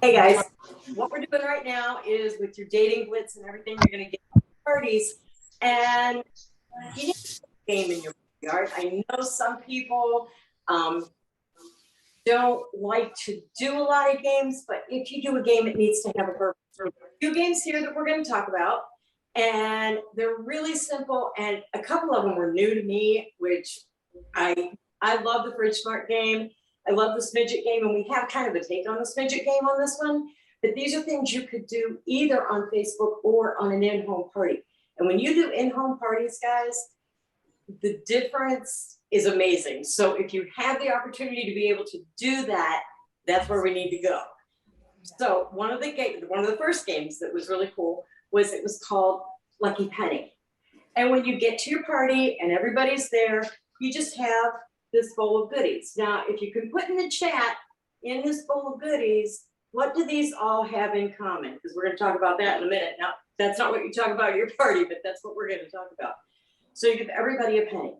Hey guys, what we're doing right now is with your dating blitz and everything, you're going to get parties, and you need a game in your yard. I know some people um, don't like to do a lot of games, but if you do a game, it needs to have a purpose. There are a few games here that we're going to talk about, and they're really simple. And a couple of them were new to me, which I love the Fridge Smart game. I love the Smidget game, and we have kind of a take on the Smidget game on this one. But these are things you could do either on Facebook or on an in-home party. And when you do in-home parties, guys, the difference is amazing. So if you have the opportunity to be able to do that, that's where we need to go. So one of the first games that was really cool was it was called Lucky Penny. And when you get to your party and everybody's there, you just have this bowl of goodies. Now, if you can put in the chat, in this bowl of goodies, what do these all have in common? Because we're going to talk about that in a minute. Now, that's not what you talk about at your party, but that's what we're going to talk about. So you give everybody a penny,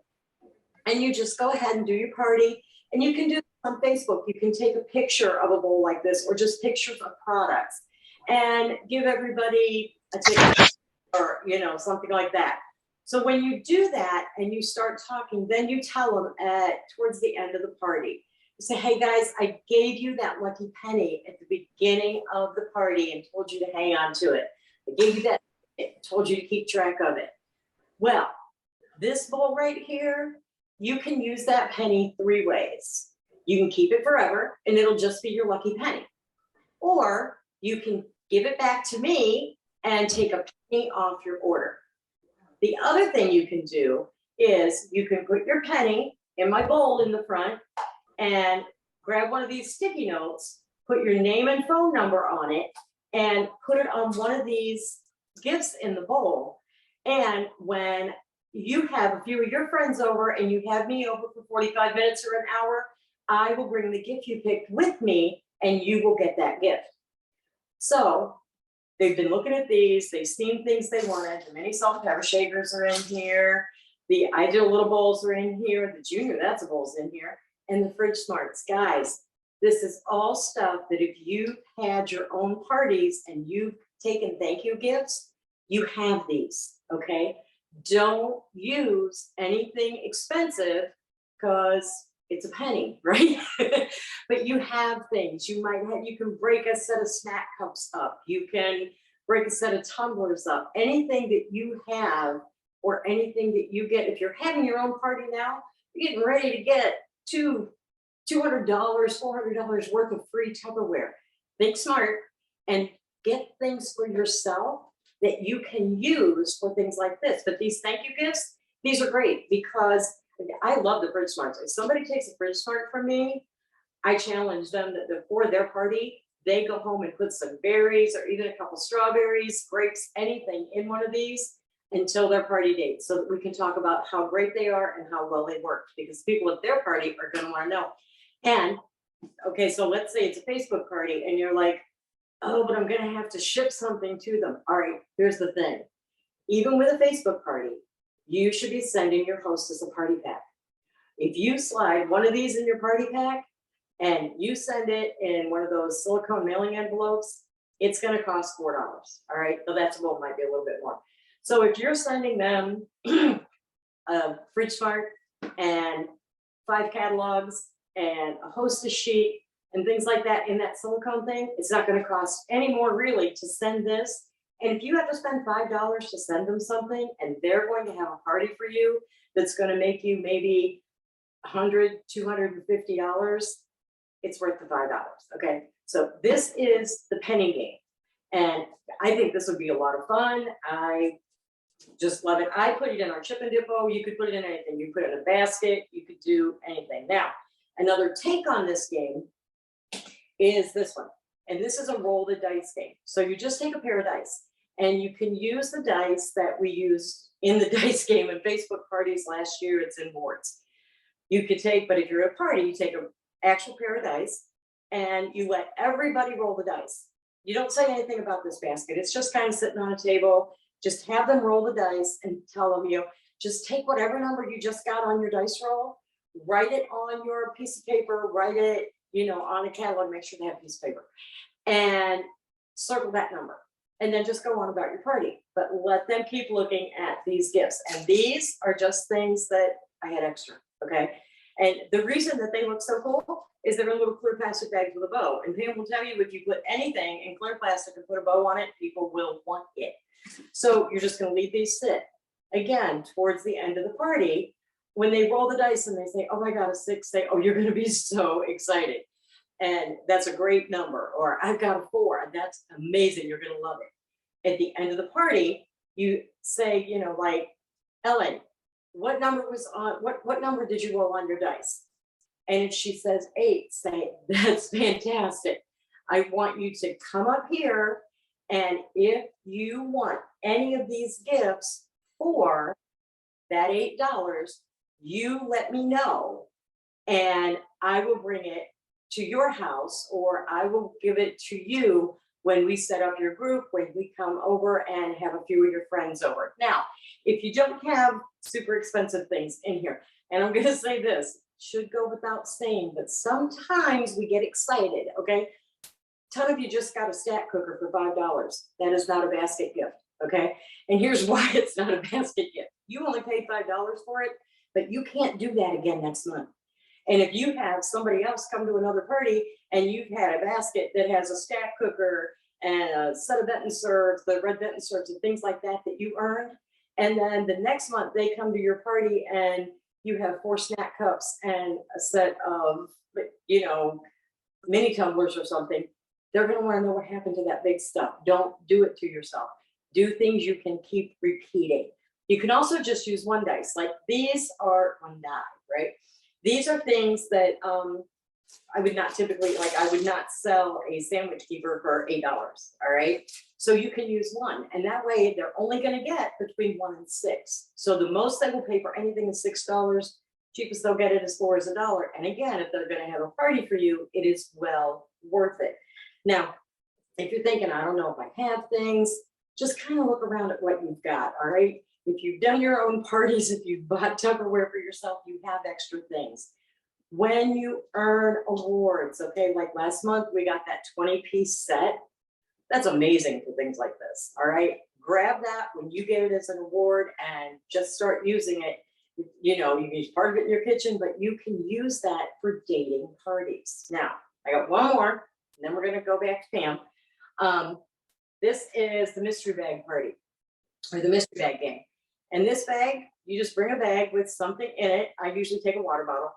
and you just go ahead and do your party. And you can do on Facebook. You can take a picture of a bowl like this, or just pictures of products, and give everybody a ticket, or something like that. So when you do that and you start talking, then you tell them towards the end of the party. You say, hey guys, I gave you that lucky penny at the beginning of the party and told you to hang on to it. I gave you that, told you to keep track of it. Well, this bowl right here, you can use that penny three ways. You can keep it forever and it'll just be your lucky penny. Or you can give it back to me and take a penny off your order. The other thing you can do is you can put your penny in my bowl in the front and grab one of these sticky notes, put your name and phone number on it, and put it on one of these gifts in the bowl. And when you have a few of your friends over and you have me over for 45 minutes or an hour, I will bring the gift you picked with me and you will get that gift. So they've been looking at these, they've seen things they wanted. The mini salt and pepper shakers are in here. The ideal little bowls are in here. The junior that's a bowl's in here. And the Fridge Smarts. Guys, this is all stuff that if you had your own parties and you've taken thank you gifts, you have these, okay? Don't use anything expensive because it's a penny, right? But you have things. You can break a set of snack cups up. You can break a set of tumblers up. Anything that you have or anything that you get, if you're having your own party now, you're getting ready to get $200, $400 worth of free Tupperware. Think smart and get things for yourself that you can use for things like this. But these thank you gifts, these are great because I love the Fridge Smarts. If somebody takes a Fridge Smart from me, I challenge them that before their party, they go home and put some berries or even a couple strawberries, grapes, anything in one of these until their party date so that we can talk about how great they are and how well they work, because people at their party are going to want to know. And okay, so let's say it's a Facebook party and you're like, oh, but I'm going to have to ship something to them. All right, here's the thing. Even with a Facebook party, you should be sending your hostess a party pack. If you slide one of these in your party pack and you send it in one of those silicone mailing envelopes, it's going to cost $4. All right, so that's what might be a little bit more. So if you're sending them a Fridge Smart and 5 catalogs and a hostess sheet and things like that in that silicone thing, it's not going to cost any more really to send this. And if you have to spend $5 to send them something and they're going to have a party for you that's going to make you maybe $100, $250, it's worth the $5. Okay, so this is the penny game. And I think this would be a lot of fun. I just love it. I put it in our chip and dip bowl. You could put it in anything. You put it in a basket. You could do anything. Now, another take on this game is this one. And this is a roll the dice game. So you just take a pair of dice and you can use the dice that we used in the dice game in Facebook parties last year. It's in boards. You could take, but if you're at a party, you take an actual pair of dice and you let everybody roll the dice. You don't say anything about this basket. It's just kind of sitting on a table. Just have them roll the dice and tell them, just take whatever number you just got on your dice roll, write it on your piece of paper, write it, on a catalog, make sure they have a piece of paper. and circle that number. And then just go on about your party. But let them keep looking at these gifts. And these are just things that I had extra, okay? And the reason that they look so cool is they're in little clear plastic bags with a bow. And Pam will tell you, if you put anything in clear plastic and put a bow on it, people will want it. So you're just gonna leave these sit. Again, towards the end of the party, when they roll the dice and they say, oh, I got a 6, say, oh, you're gonna be so excited. And that's a great number. Or I've got a 4, and that's amazing, you're gonna love it. At the end of the party, you say, you know, like, Ellen, what number was on, what number did you roll on your dice? And if she says 8, say, that's fantastic. I want you to come up here, and if you want any of these gifts for that $8, you let me know, and I will bring it to your house, or I will give it to you when we set up your group, when we come over and have a few of your friends over. Now, if you don't have super expensive things in here, and I'm gonna say this, should go without saying, but sometimes we get excited, okay? Ton of you just got a stack cooker for $5. That is not a basket gift, okay? And here's why it's not a basket gift. You only paid $5 for it, but you can't do that again next month. And if you have somebody else come to another party and you've had a basket that has a stack cooker and a set of Benton serves, the red Benton serves and things like that that you earned, and then the next month they come to your party and you have 4 snack cups and a set of, you know, mini tumblers or something, they're going to want to know what happened to that big stuff. Don't do it to yourself. Do things you can keep repeating. You can also just use one dice. Like these are one die, right? These are things that I would not typically, like I would not sell a sandwich keeper for $8, all right? So you can use one, and that way they're only gonna get between 1 and 6. So the most they will pay for anything is $6, cheapest they'll get it is 4 is $1. And again, if they're gonna have a party for you, it is well worth it. Now, if you're thinking, I don't know if I have things, just kind of look around at what you've got, all right? If you've done your own parties, if you've bought Tupperware for yourself, you have extra things. When you earn awards, okay, like last month, we got that 20-piece set. That's amazing for things like this, all right? Grab that when you get it as an award and just start using it. You know, you can use part of it in your kitchen, but you can use that for dating parties. Now, I got one more, and then we're gonna go back to Pam. This is the mystery bag party, or the mystery bag game. And this bag, you just bring a bag with something in it. I usually take a water bottle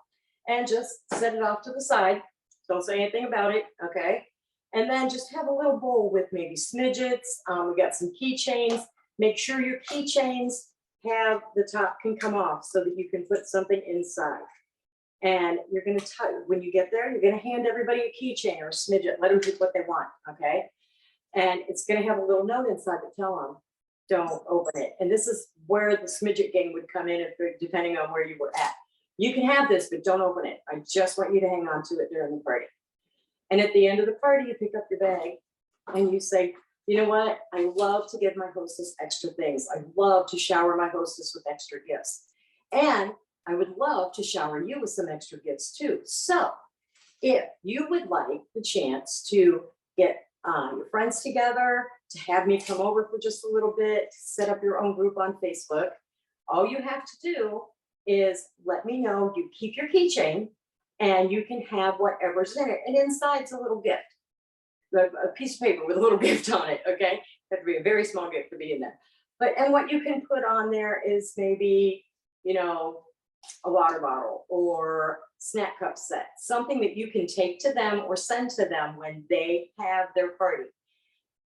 and just set it off to the side. Don't say anything about it, okay? And then just have a little bowl with maybe smidgets. We got some keychains. Make sure your keychains have the top can come off so that you can put something inside. And you're gonna, when you get there, you're gonna hand everybody a keychain or a smidget. Let them pick what they want, okay? And it's gonna have a little note inside to tell them, don't open it. And this is where the smidget game would come in, if depending on where you were at. You can have this, but don't open it. I just want you to hang on to it during the party. And at the end of the party, you pick up your bag and you say, you know what? I love to give my hostess extra things. I love to shower my hostess with extra gifts. And I would love to shower you with some extra gifts too. So if you would like the chance to get your friends together, to have me come over for just a little bit, set up your own group on Facebook, all you have to do is let me know. You keep your keychain and you can have whatever's in it. And inside's a little gift, a piece of paper with a little gift on it, okay? That'd be a very small gift to be in there. But, and what you can put on there is maybe, you know, a water bottle or snack cup set, something that you can take to them or send to them when they have their party.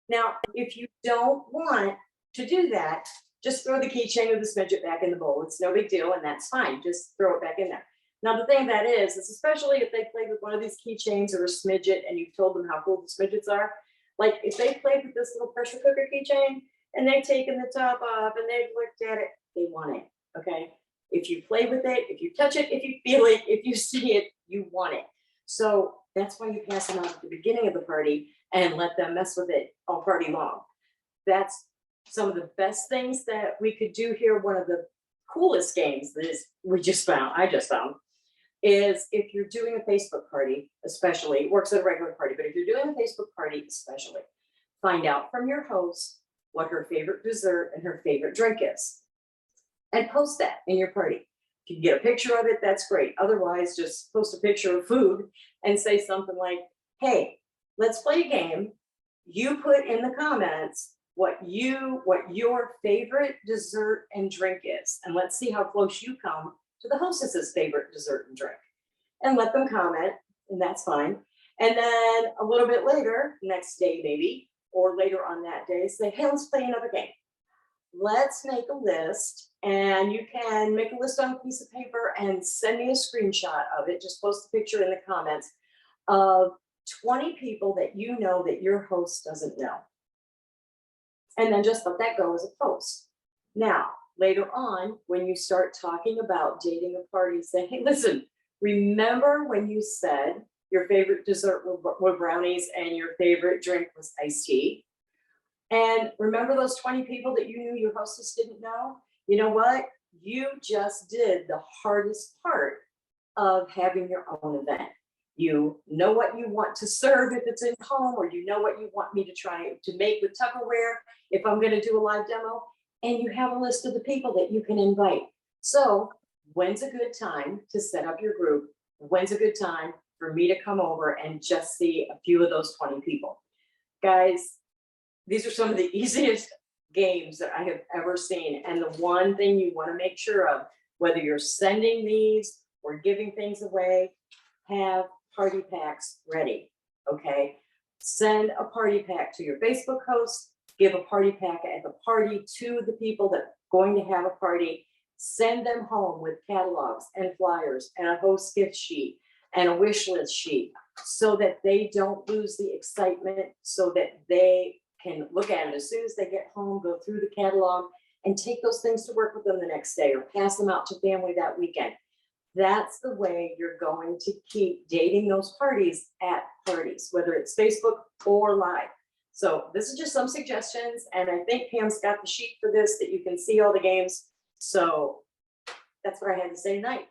Now, if you don't want to do that, just throw the keychain or the smidget back in the bowl. It's no big deal, and that's fine. Just throw it back in there. Now, the thing that is especially if they played with one of these keychains or a smidget and you've told them how cool the smidgets are, like if they played with this little pressure cooker keychain and they've taken the top off and they've looked at it, they want it, okay? If you play with it, if you touch it, if you feel it, if you see it, you want it. So that's why you pass them out at the beginning of the party and let them mess with it all party long. That's some of the best things that we could do here. One of the coolest games that is I just found, is if you're doing a Facebook party, especially, it works at a regular party, but if you're doing a Facebook party, especially, find out from your host what her favorite dessert and her favorite drink is, and post that in your party. If you can get a picture of it, that's great. Otherwise, just post a picture of food and say something like, hey, let's play a game. You put in the comments what your favorite dessert and drink is, and let's see how close you come to the hostess's favorite dessert and drink. And let them comment, and that's fine. And then a little bit later, next day maybe, or later on that day, say, hey, let's play another game. Let's make a list, and you can make a list on a piece of paper and send me a screenshot of it. Just post a picture in the comments of 20 people that you know that your host doesn't know. And then just let that go as a post. Now, later on, when you start talking about dating a party, say, hey, listen, remember when you said your favorite dessert were brownies and your favorite drink was iced tea? And remember those 20 people that you knew your hostess didn't know? You know what? You just did the hardest part of having your own event. You know what you want to serve if it's in home, or you know what you want me to try to make with Tupperware if I'm going to do a live demo, and you have a list of the people that you can invite. So when's a good time to set up your group? When's a good time for me to come over and just see a few of those 20 people? Guys, these are some of the easiest games that I have ever seen. And the one thing you want to make sure of, whether you're sending these or giving things away, have party packs ready, okay? Send a party pack to your Facebook host, give a party pack at the party to the people that are going to have a party, send them home with catalogs and flyers and a host gift sheet and a wish list sheet, so that they don't lose the excitement, so that they can look at it as soon as they get home, go through the catalog, and take those things to work with them the next day or pass them out to family that weekend. That's the way you're going to keep dating those parties at parties, whether it's Facebook or live. So this is just some suggestions, and I think Pam's got the sheet for this that you can see all the games. So that's what I had to say tonight.